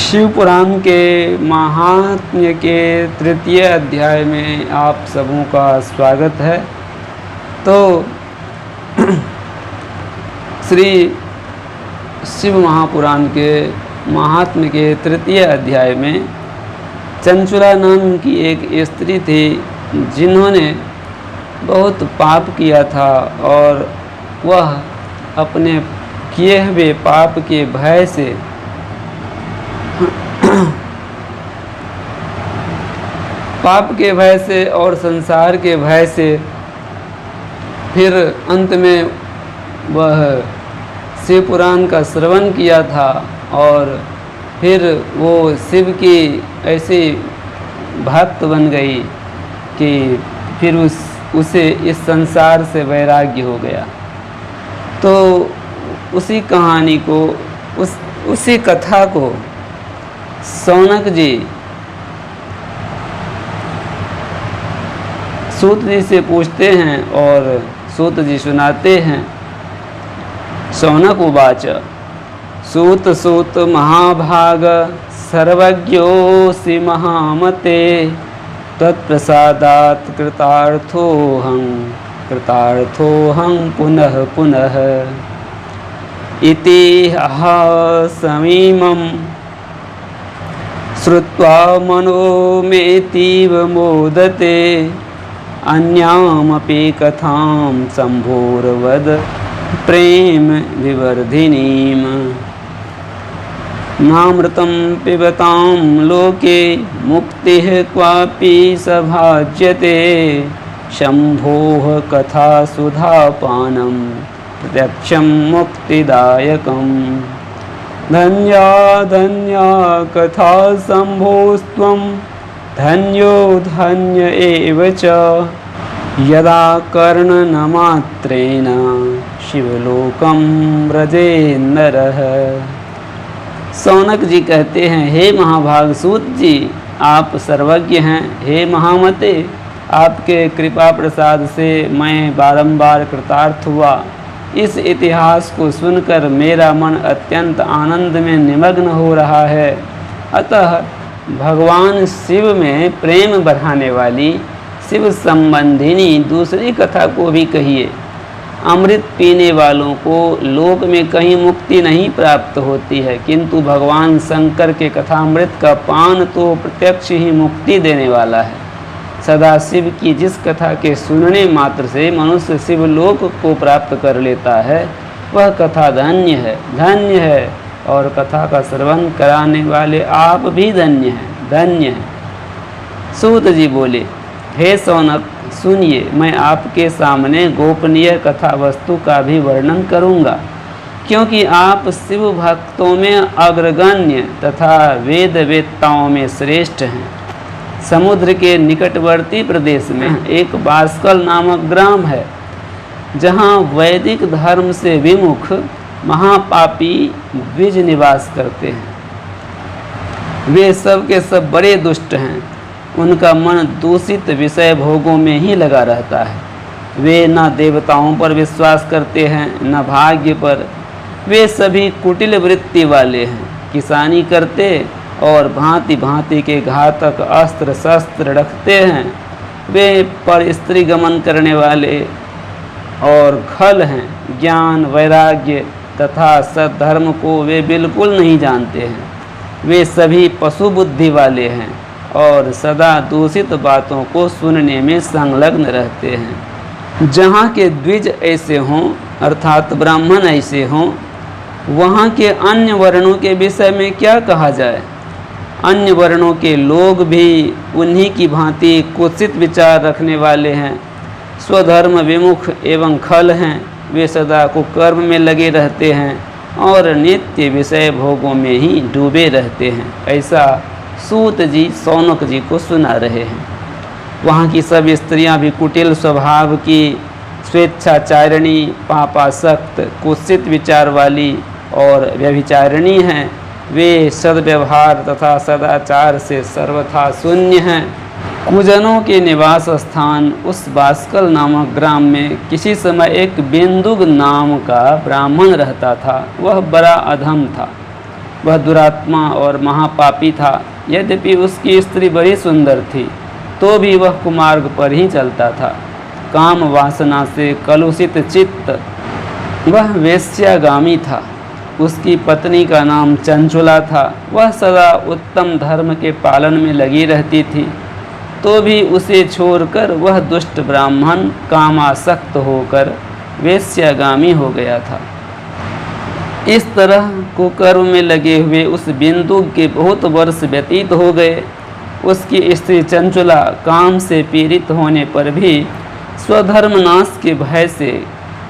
शिव पुराण के महात्म्य के तृतीय अध्याय में आप सबों का स्वागत है। तो श्री शिव महापुराण के महात्म्य के तृतीय अध्याय में चंचुला नाम की एक स्त्री थी जिन्होंने बहुत पाप किया था और वह अपने किए हुए पाप के भय से पाप के भय से और संसार के भय से फिर अंत में वह शिव पुराण का श्रवण किया था और फिर वो शिव की ऐसी भक्त बन गई कि फिर उसे इस संसार से वैराग्य हो गया। तो उसी कहानी को उसी कथा को शौनक जी सूत जी से पूछते हैं और सूत जी सुनाते हैं। शौनक उवाच सूत सूत महाभाग सर्वज्ञोऽसि महामते तत्प्रसादात् कृतार्थोऽहं पुनः पुनः इति समीमं श्रुत्वा मनो मेतीव मोदते अन्यामपि कथां शम्भोर्वद प्रेम विवर्धिनीम् नामृतं पिबतां लोके मुक्तिः क्वापि सभाज्यते शम्भोः कथा सुधापानं प्रत्यक्षं मुक्तिदायकम् धन्या धन्या कथा शम्भोस्त्वं धन्यो धन्य एव च यदा कर्णनमात्रेण शिवलोकं व्रजेन्नरः। शौनक जी कहते हैं, हे महाभाग सूत जी, आप सर्वज्ञ हैं। हे महामते, आपके कृपा प्रसाद से मैं बारंबार कृतार्थ हुआ। इस इतिहास को सुनकर मेरा मन अत्यंत आनंद में निमग्न हो रहा है। अतः भगवान शिव में प्रेम बढ़ाने वाली शिव संबंधिनी दूसरी कथा को भी कहिए। अमृत पीने वालों को लोक में कहीं मुक्ति नहीं प्राप्त होती है, किंतु भगवान शंकर के कथामृत का पान तो प्रत्यक्ष ही मुक्ति देने वाला है। सदा शिव की जिस कथा के सुनने मात्र से मनुष्य शिवलोक को प्राप्त कर लेता है, वह कथा धन्य है, धन्य है। और कथा का श्रवण कराने वाले आप भी धन्य हैं, धन्य हैं। सूत जी बोले, हे शौनक, सुनिए, मैं आपके सामने गोपनीय कथा वस्तु का भी वर्णन करूँगा, क्योंकि आप शिव भक्तों में अग्रगण्य तथा वेद वेत्ताओं में श्रेष्ठ हैं। समुद्र के निकटवर्ती प्रदेश में एक बास्कल नामक ग्राम है, जहाँ वैदिक धर्म से विमुख महापापी द्विज निवास करते हैं। वे सब के सब बड़े दुष्ट हैं। उनका मन दूषित विषय भोगों में ही लगा रहता है। वे न देवताओं पर विश्वास करते हैं, न भाग्य पर। वे सभी कुटिल वृत्ति वाले हैं। किसानी करते और भांति भांति के घातक अस्त्र शस्त्र रखते हैं। वे पर स्त्री गमन करने वाले और खल हैं। ज्ञान वैराग्य तथा सद्धर्म को वे बिल्कुल नहीं जानते हैं। वे सभी पशु बुद्धि वाले हैं और सदा दूषित बातों को सुनने में संलग्न रहते हैं। जहाँ के द्विज ऐसे हों, अर्थात ब्राह्मण ऐसे हों, वहाँ के अन्य वर्णों के विषय में क्या कहा जाए। अन्य वर्णों के लोग भी उन्हीं की भांति कुत्सित विचार रखने वाले हैं, स्वधर्म विमुख एवं खल हैं। वे सदा कुकर्म में लगे रहते हैं और नित्य विषय भोगों में ही डूबे रहते हैं। ऐसा सूत जी शौनक जी को सुना रहे हैं। वहाँ की सब स्त्रियाँ भी कुटिल स्वभाव की, स्वेच्छाचारिणी, पापासक्त, कुत्सित विचार वाली और व्यभिचारिणी हैं। वे सद्व्यवहार तथा सदाचार से सर्वथा शून्य हैं। कुजनों के निवास स्थान उस बास्कल नामक ग्राम में किसी समय एक बेंदुग नाम का ब्राह्मण रहता था। वह बड़ा अधम था। वह दुरात्मा और महापापी था। यद्यपि उसकी स्त्री बड़ी सुंदर थी तो भी वह कुमार्ग पर ही चलता था। काम वासना से कलुषित चित्त वह वेश्यागामी था। उसकी पत्नी का नाम चंचुला था। वह सदा उत्तम धर्म के पालन में लगी रहती थी तो भी उसे छोड़कर वह दुष्ट ब्राह्मण कामासक्त होकर वेश्यागामी हो गया था। इस तरह कुकर्म में लगे हुए उस बिंदु के बहुत वर्ष व्यतीत हो गए। उसकी स्त्री चंचुला काम से पीड़ित होने पर भी स्वधर्मनाश के भय से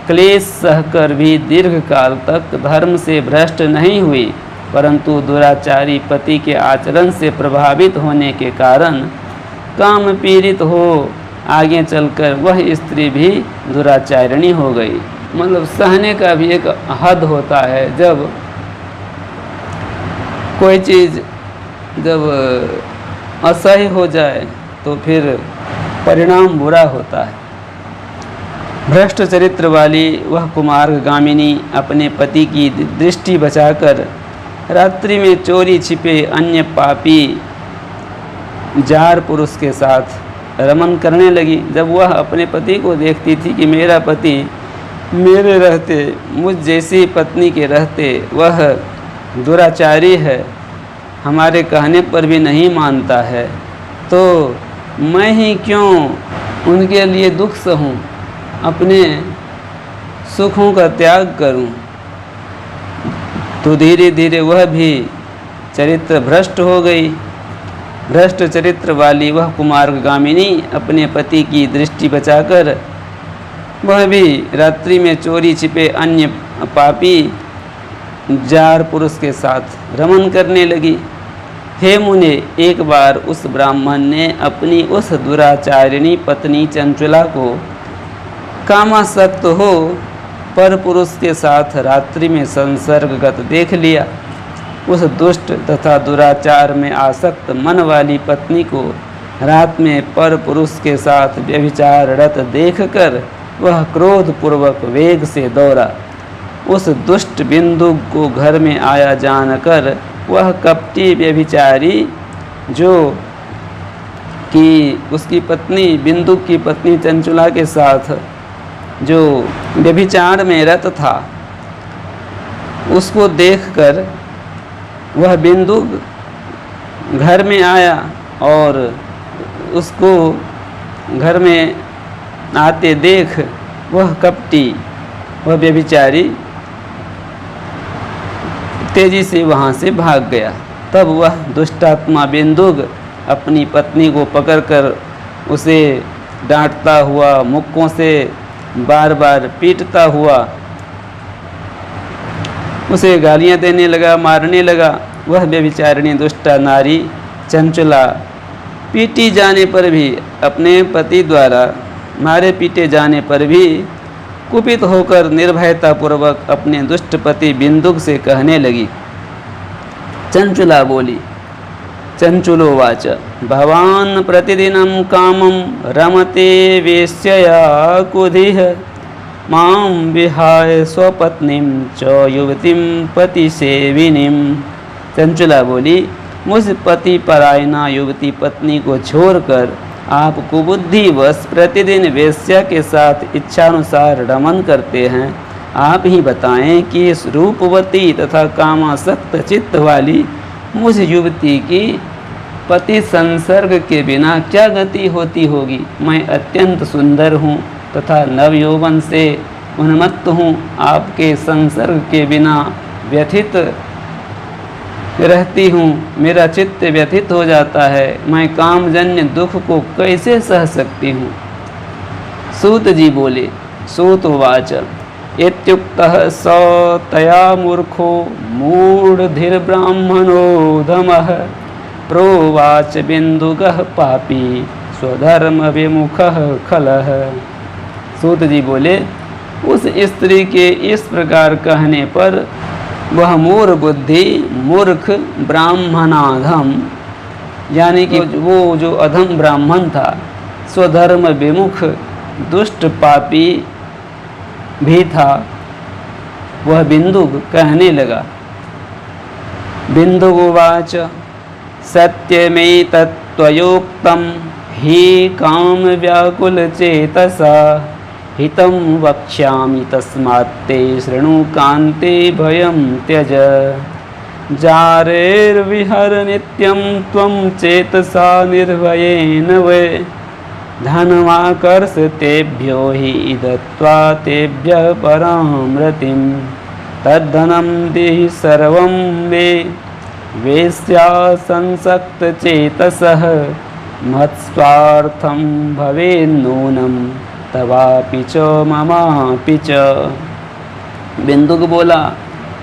क्लेश सहकर भी दीर्घ काल तक धर्म से भ्रष्ट नहीं हुई, परंतु दुराचारी पति के आचरण से प्रभावित होने के कारण काम पीड़ित हो आगे चलकर वह स्त्री भी दुराचारिणी हो गई। मतलब सहने का भी एक हद होता है। जब कोई चीज़ जब असह्य हो जाए तो फिर परिणाम बुरा होता है। भ्रष्ट चरित्र वाली वह कुमार्गामिनी अपने पति की दृष्टि बचाकर रात्रि में चोरी छिपे अन्य पापी जार पुरुष के साथ रमन करने लगी। जब वह अपने पति को देखती थी कि मेरा पति मेरे रहते, मुझ जैसी पत्नी के रहते वह दुराचारी है, हमारे कहने पर भी नहीं मानता है, तो मैं ही क्यों उनके लिए दुख सहूं, अपने सुखों का त्याग करूं। तो धीरे धीरे वह भी चरित्र भ्रष्ट हो गई। भ्रष्ट चरित्र वाली वह कुमार्गामिनी अपने पति की दृष्टि बचाकर वह भी रात्रि में चोरी छिपे अन्य पापी जार पुरुष के साथ रमन करने लगी। हे मुने, एक बार उस ब्राह्मण ने अपनी उस दुराचारिणी पत्नी चंचुला को कामासक्त हो पर पुरुष के साथ रात्रि में संसर्गगत देख लिया। उस दुष्ट तथा दुराचार में आसक्त मन वाली पत्नी को रात में पर पुरुष के साथ व्यभिचार रत देखकर वह क्रोधपूर्वक वेग से दौड़ा। उस दुष्ट बिंदु को घर में आया जानकर वह कपटी व्यभिचारी जो कि उसकी पत्नी बिंदु की पत्नी चंचुला के साथ जो व्यभिचार में रत था, उसको देखकर वह बिंदु घर में आया और उसको घर में आते देख वह कपटी वह व्यभिचारी तेजी से वहाँ से भाग गया। तब वह दुष्टात्मा बिंदुक अपनी पत्नी को पकड़कर उसे डांटता हुआ, मुक्कों से बार बार पीटता हुआ उसे गालियां देने लगा, मारने लगा। वह व्यभिचारिणी दुष्टा नारी चंचुला पीटी जाने पर भी, अपने पति द्वारा मारे पीटे जाने पर भी कुपित होकर निर्भयतापूर्वक अपने दुष्ट पति बिंदुक से कहने लगी। चंचुला बोली, चंचुलोवाच भवान् प्रतिदिनं कामं रमते वेश्यया कुधिः मां विहाय स्वपत्नीं च युवतीं पतिसेविनीं। चंचुला बोली, मुझ पति परायणा युवती पत्नी को छोड़कर आप कुबुद्धिवश प्रतिदिन वेश्या के साथ इच्छानुसार रमन करते हैं। आप ही बताएं कि इस रूपवती तथा कामासक्त चित्त वाली मुझ युवती की पति संसर्ग के बिना क्या गति होती होगी। मैं अत्यंत सुंदर हूँ तथा नवयौवन से उन्मत्त हूँ। आपके संसर्ग के बिना व्यथित रहती हूँ, मेरा चित्त व्यथित हो जाता है। मैं कामजन्य दुख को कैसे सह सकती हूँ। सूत जी बोले, सूतवाच इत्युक्तः स तया मूर्खो मूढ़धिर्ब्राह्मणो धमः प्रोवाच बिंदुगः पापी स्वधर्म विमुखः खलः। सूत जी बोले, उस स्त्री के इस प्रकार कहने पर वह मूढ़ बुद्धि मूर्ख ब्राह्मणाधम, यानी कि वो जो अधम ब्राह्मण था, स्वधर्म विमुख दुष्ट पापी भी था, वह बिंदु कहने लगा बिन्दुवाच सत्यमेतत्त्वयोक्तं हि कामव्याकुलचेतसा हितं वक्ष्यामि तस्मात्ते शृणु कान्ते भयं त्यज जारेर्विहर नित्यं त्वं चेतसा निर्भयेन वै धनमाकर्षतेभ्यो हि दत्त्वा तेभ्यः परां रतिं तद्धनं देहि सर्वं मे वेश्या संसक्तचेतसः मत्स्वार्थं भवेन्नूनं तवापि च ममापि च। बिंदुक बोला,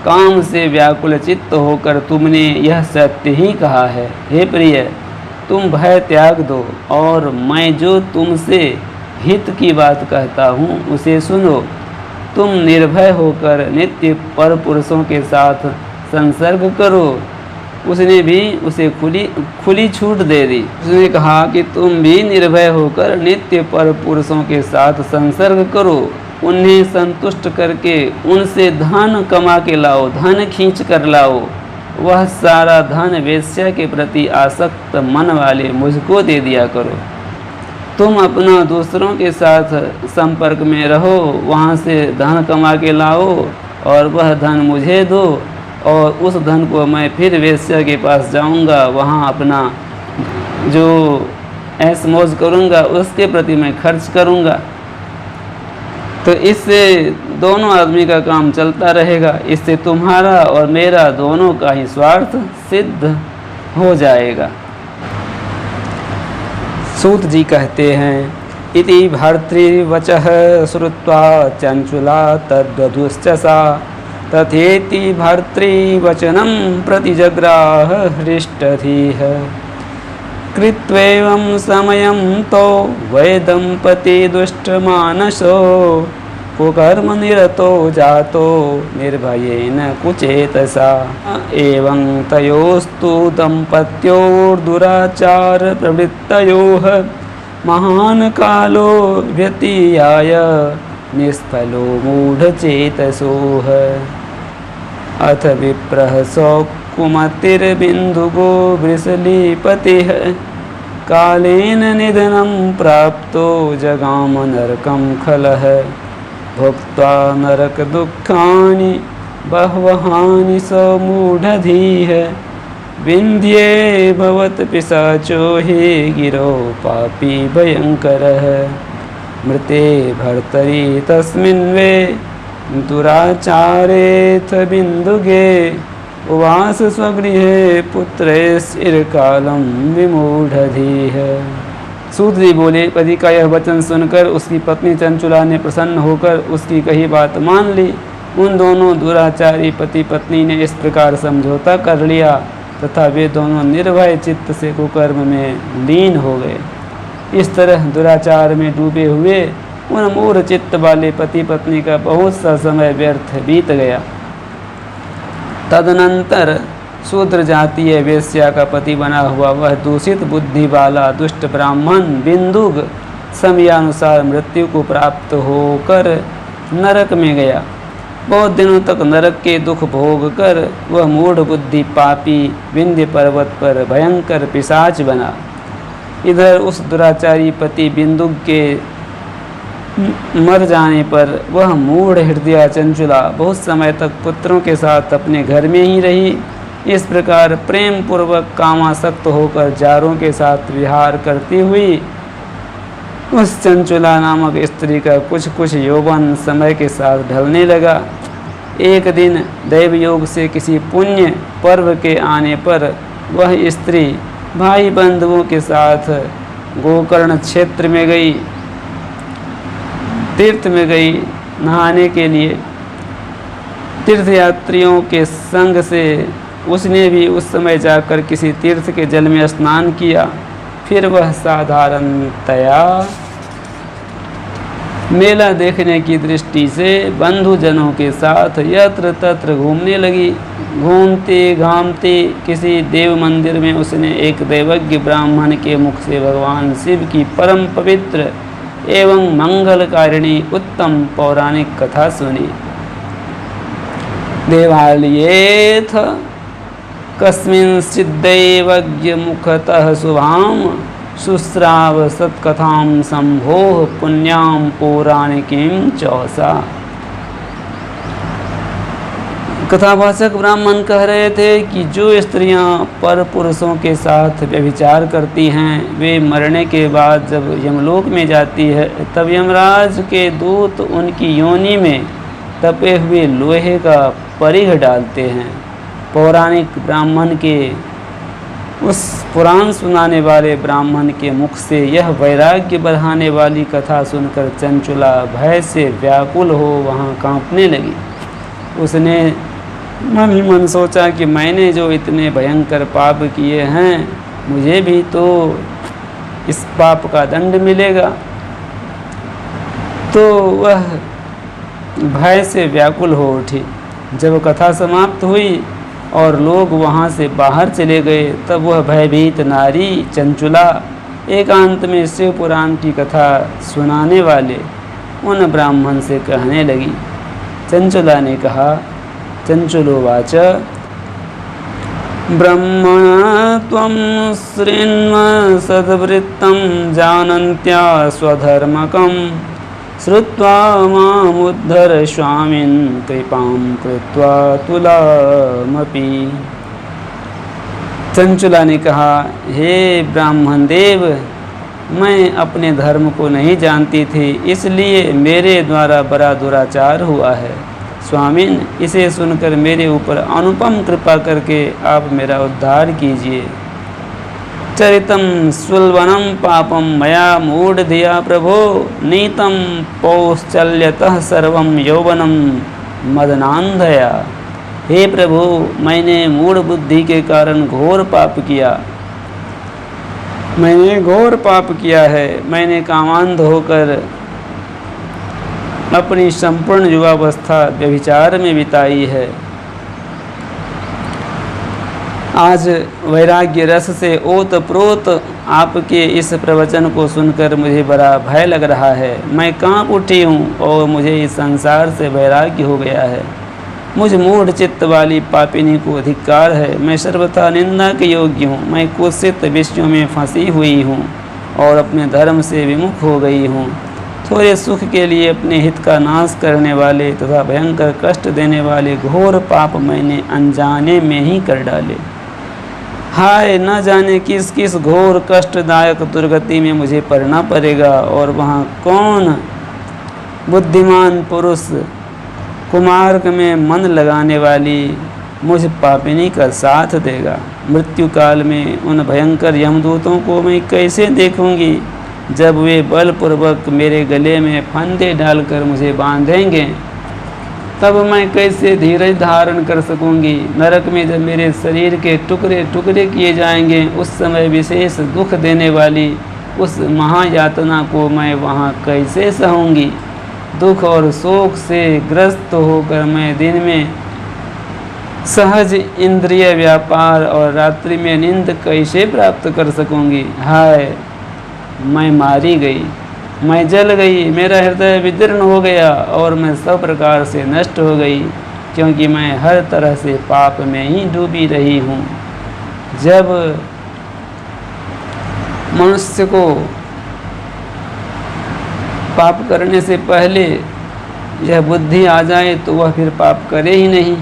काम से व्याकुल चित्त होकर तुमने यह सत्य ही कहा है। हे प्रिय, तुम भय त्याग दो और मैं जो तुमसे हित की बात कहता हूँ उसे सुनो। तुम निर्भय होकर नित्य पर पुरुषों के साथ संसर्ग करो। उसने भी उसे खुली छूट दे दी। उसने कहा कि तुम भी निर्भय होकर नित्य पर पुरुषों के साथ संसर्ग करो, उन्हें संतुष्ट करके उनसे धन कमा के लाओ, धन खींच कर लाओ। वह सारा धन वेश्या के प्रति आसक्त मन वाले मुझको दे दिया करो। तुम अपना दूसरों के साथ संपर्क में रहो, वहाँ से धन कमा के लाओ और वह धन मुझे दो और उस धन को मैं फिर वेश्या के पास जाऊंगा, वहाँ अपना जो ऐश मौज करूंगा उसके प्रति मैं खर्च करूंगा। तो इससे दोनों आदमी का काम चलता रहेगा। इससे तुम्हारा और मेरा दोनों का ही स्वार्थ सिद्ध हो जाएगा। सूत जी कहते हैं, इति भर्तृवचः श्रुत्वा चंचुला तद्वधूश्चसा तथेति भर्तृवचनं प्रतिजग्राह हृष्टधीः कृत्वेवं समयं तौ वै दम्पती दुष्टमानसो कुकर्मनिरतो जातो निर्भयेन कुचेतसा एवं तयोस्तु दम्पत्योर्दुराचारप्रवृत्तयोः महान् कालो व्यतीयाय निष्फलो मूढचेतसोः अथ विप्रः सौकुमतिर्बिन्दुगो वृषलीपतिः कालेन निधनं प्राप्तो जगाम नरकं खलः भुक्त्वा नरकदुःखानि बह्वहानि स मूढधीः विन्ध्ये भवत्पिशाचो हि गिरो पापी भयङ्करः मृते भर्तरि तस्मिन् वे दुराचारेऽथ बिन्दुगे उवास स्वगृहे पुत्रैर्कालं विमूढधीः। सूत जी बोले, पति का यह वचन सुनकर उसकी पत्नी चंचुला ने प्रसन्न होकर उसकी कही बात मान ली। उन दोनों दुराचारी पति पत्नी ने इस प्रकार समझौता कर लिया तथा वे दोनों निर्भय चित्त से कुकर्म में लीन हो गए। इस तरह दुराचार में डूबे हुए उन मूढ़ चित्त वाले पति पत्नी का बहुत सा समय व्यर्थ बीत गया। तदनंतर शूद्र जातीय वेश्या का पति बना हुआ वह दूषित बुद्धि वाला दुष्ट ब्राह्मण बिन्दुग समयानुसार मृत्यु को प्राप्त होकर नरक में गया। बहुत दिनों तक नरक के दुख भोग कर वह मूढ़ बुद्धि पापी विंध्य पर्वत पर भयंकर पिशाच बना। इधर उस दुराचारी पति बिन्दुग के मर जाने पर वह मूढ़ हृदया चंचुला बहुत समय तक पुत्रों के साथ अपने घर में ही रही। इस प्रकार प्रेम पूर्वक कामासक्त होकर जारों के साथ विहार करती हुई उस चंचुला नामक स्त्री का कुछ यौवन समय के साथ ढलने लगा। एक दिन दैव योग से किसी पुण्य पर्व के आने पर वह स्त्री भाई बंधुओं के साथ गोकर्ण क्षेत्र में गई, तीर्थ में गई नहाने के लिए। तीर्थयात्रियों के संग से उसने भी उस समय जाकर किसी तीर्थ के जल में स्नान किया। फिर वह साधारणतया मेला देखने की दृष्टि से बंधुजनों के साथ यत्र तत्र घूमने लगी। घूमते घामते किसी देव मंदिर में उसने एक दैवज्ञ ब्राह्मण के मुख से भगवान शिव की परम पवित्र एवं मंगलकारिणी उत्तम पौराणिक कथा सुनी। देवालयेथ कस्मिंश्चिद्दैवज्ञ मुखतः शुभाम शुश्राव सत्कथां शंभोः पुण्यां पौराणिकीं चौसा। कथावाचक ब्राह्मण कह रहे थे कि जो स्त्रियां पर पुरुषों के साथ व्यभिचार करती हैं, वे मरने के बाद जब यमलोक में जाती है तब यमराज के दूत उनकी योनि में तपे हुए लोहे का परिघ डालते हैं। पौराणिक ब्राह्मण के उस पुराण सुनाने वाले ब्राह्मण के मुख से यह वैराग्य बढ़ाने वाली कथा सुनकर चंचुला भय से व्याकुल हो वहाँ कांपने लगी। उसने मन ही मन सोचा कि मैंने जो इतने भयंकर पाप किए हैं, मुझे भी तो इस पाप का दंड मिलेगा। तो वह भय से व्याकुल हो उठी। जब कथा समाप्त हुई और लोग वहाँ से बाहर चले गए, तब वह भयभीत नारी चंचुला एकांत में शिव पुराण की कथा सुनाने वाले उन ब्राह्मण से कहने लगी। चंचुला ने कहा, चंचुलोवाच ब्रह्मण त्वं शृण्व सद्वृत्तं जानन्त्या स्वधर्मकं श्रुत्वा मामुद्धर स्वामिन् कृपां कृत्वा तुलामपि। चंचुला ने कहा, हे ब्राह्मण देव, मैं अपने धर्म को नहीं जानती थी, इसलिए मेरे द्वारा बड़ा दुराचार हुआ है। स्वामिन, इसे सुनकर मेरे ऊपर अनुपम कृपा करके आप मेरा उद्धार कीजिए। चरितम सुलवनम पापम मया मूढ़धिया प्रभो नीतम पौश्चल्यतः सर्वम यौवनम मदनांधया। हे प्रभु, मैंने मूढ़ बुद्धि के कारण घोर पाप किया। मैंने घोर पाप किया है। मैंने कामांध होकर अपनी संपूर्ण युवावस्था व्यभिचार में बिताई है। आज वैराग्य रस से ओतप्रोत आपके इस प्रवचन को सुनकर मुझे बड़ा भय लग रहा है। मैं कांप उठी हूँ और मुझे इस संसार से वैराग्य हो गया है। मुझ मूढ़ चित्त वाली पापिनी को धिक्कार है। मैं सर्वथा निंदा के योग्य हूँ। मैं कुत्सित विषयों में फंसी हुई हूँ और अपने धर्म से विमुख हो गई हूँ। थोड़े सुख के लिए अपने हित का नाश करने वाले तथा भयंकर कष्ट देने वाले घोर पाप मैंने अनजाने में ही कर डाले। हाय, न जाने किस किस घोर कष्टदायक दुर्गति में मुझे पड़ना पड़ेगा और वहाँ कौन बुद्धिमान पुरुष कुमार्ग में मन लगाने वाली मुझ पापिनी का साथ देगा। मृत्यु काल में उन भयंकर यमदूतों को मैं कैसे देखूंगी, जब वे बलपूर्वक मेरे गले में फंदे डालकर मुझे बांधेंगे, तब मैं कैसे धीरज धारण कर सकूंगी। नरक में जब मेरे शरीर के टुकड़े टुकड़े किए जाएंगे, उस समय विशेष दुख देने वाली उस महायातना को मैं वहाँ कैसे सहूँगी। दुख और शोक से ग्रस्त होकर मैं दिन में सहज इंद्रिय व्यापार और रात्रि में नींद कैसे प्राप्त कर सकूंगी। हाय, मैं मारी गई, मैं जल गई, मेरा हृदय विदीर्ण हो गया और मैं सब प्रकार से नष्ट हो गई, क्योंकि मैं हर तरह से पाप में ही डूबी रही हूँ। जब मनुष्य को पाप करने से पहले यह बुद्धि आ जाए तो वह फिर पाप करे ही नहीं,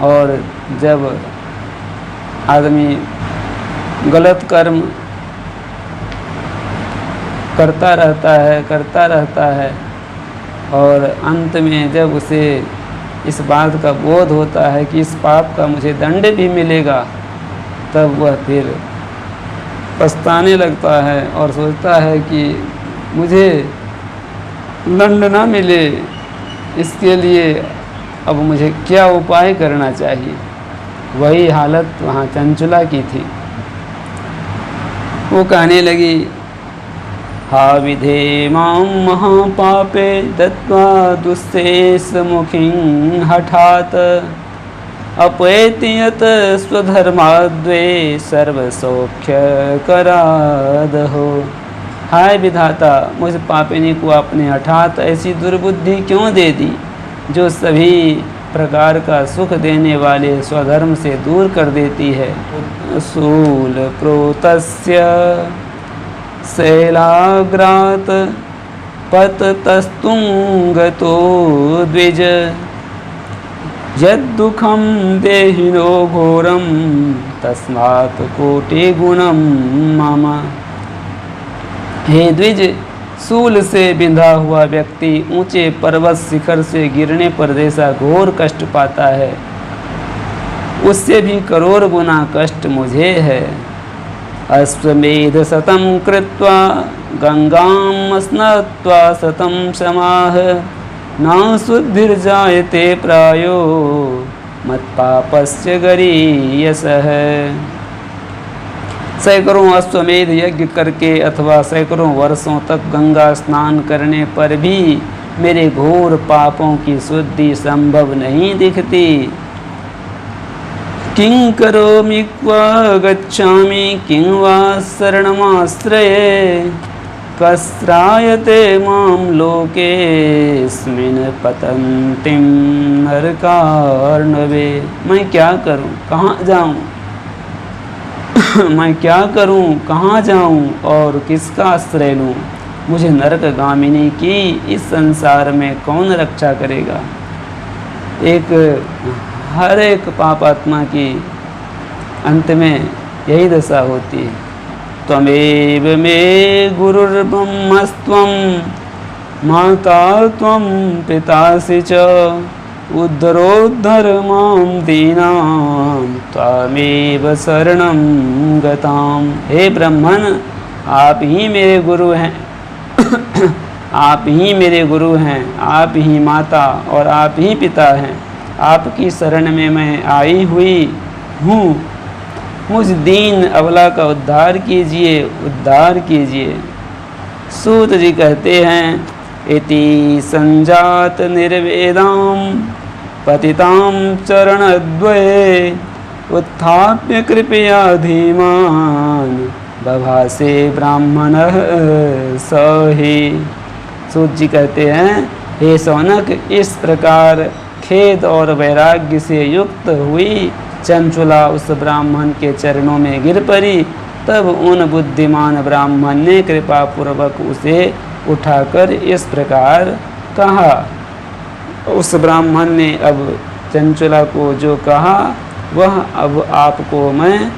और जब आदमी गलत कर्म करता रहता है और अंत में जब उसे इस बात का बोध होता है कि इस पाप का मुझे दंड भी मिलेगा, तब वह फिर पछताने लगता है और सोचता है कि मुझे दंड ना मिले, इसके लिए अब मुझे क्या उपाय करना चाहिए। वही हालत वहाँ चंचुला की थी। वो कहने लगी, हा विधे मां महापापे दत्वा दुस्सेष मुखिं हठात अपैति यत स्वधर्माद्वे सर्वसौख्य करादहो। हाय विधाता, मुझ पापिनी को आपने हठात ऐसी दुर्बुद्धि क्यों दे दी, जो सभी प्रकार का सुख देने वाले स्वधर्म से दूर कर देती है। शूल प्रोतस्य शैलाग्रात पततस्तुंगतो द्विज यद्दुखम देहिनो घोरम तस्मात् कोटि गुणम मम। हे द्विज, शूल से बिंधा हुआ व्यक्ति ऊंचे पर्वत शिखर से गिरने पर जैसा घोर कष्ट पाता है, उससे भी करोड़ गुना कष्ट मुझे है। अश्वमेध शतम कृत्वा गंगाम स्नात्वा शतम समाह न शुद्धिर्जायते प्रायो मत्पापस्य गरीयसः। सैकड़ों अश्वमेध यज्ञ करके अथवा सैकड़ों वर्षों तक गंगा स्नान करने पर भी मेरे घोर पापों की शुद्धि संभव नहीं दिखती। किं करोमि क्वा गच्छामि किं वा शरणमाश्रये कस्रायते मां लोकेऽस्मिन् पतन्तीं नरकार्णवे। मैं क्या करूं, कहाँ जाऊं? मैं क्या करूं, कहाँ जाऊं और किसका आश्रय लूं? मुझे नरकगामिनी की इस संसार में कौन रक्षा करेगा? हर एक पापात्मा की अंत में यही दशा होती है। त्वमेव मे गुरुर्ब्रह्मस्त्वं माता त्वं पितासि च उद्धरोद्धर मां दीनां त्वमेव शरणं गताम्। हे ब्रह्मन, आप ही मेरे गुरु हैं आप ही मेरे गुरु हैं, आप ही माता और आप ही पिता हैं। आपकी शरण में मैं आई हुई हूँ। मुझ दीन अबला का उद्धार कीजिए, उद्धार कीजिए। सूत जी कहते हैं, इति संजात निर्वेदां पतितां चरणद्वये उत्थाप्य कृपया धीमान् बभासे ब्राह्मणः सहि। सूत जी कहते हैं, हे सौनक, इस प्रकार खेद और वैराग्य से युक्त हुई चंचुला उस ब्राह्मण के चरणों में गिर पड़ी। तब उन बुद्धिमान ब्राह्मण ने कृपा पूर्वक उसे उठाकर इस प्रकार कहा। उस ब्राह्मण ने अब चंचुला को जो कहा वह अब आपको मैं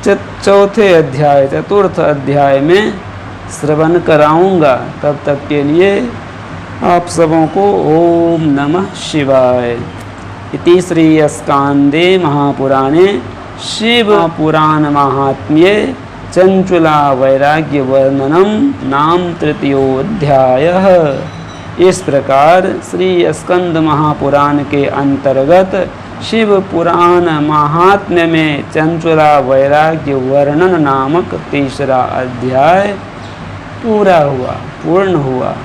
चौथे अध्याय, चतुर्थ अध्याय में श्रवण कराऊंगा। तब तक के लिए आप सबों को ओम नमः शिवाय। इति श्री स्कांदे महापुराणे शिव पुराण महात्म्ये चंचुला वैराग्य वर्णनम नाम तृतीयोध्यायः। इस प्रकार श्री स्कंद महापुराण के अंतर्गत शिव पुराण महात्म्य में चंचुला वैराग्य वर्णन नामक तीसरा अध्याय पूरा हुआ, पूर्ण हुआ।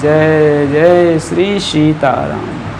जय जय श्री सीताराम।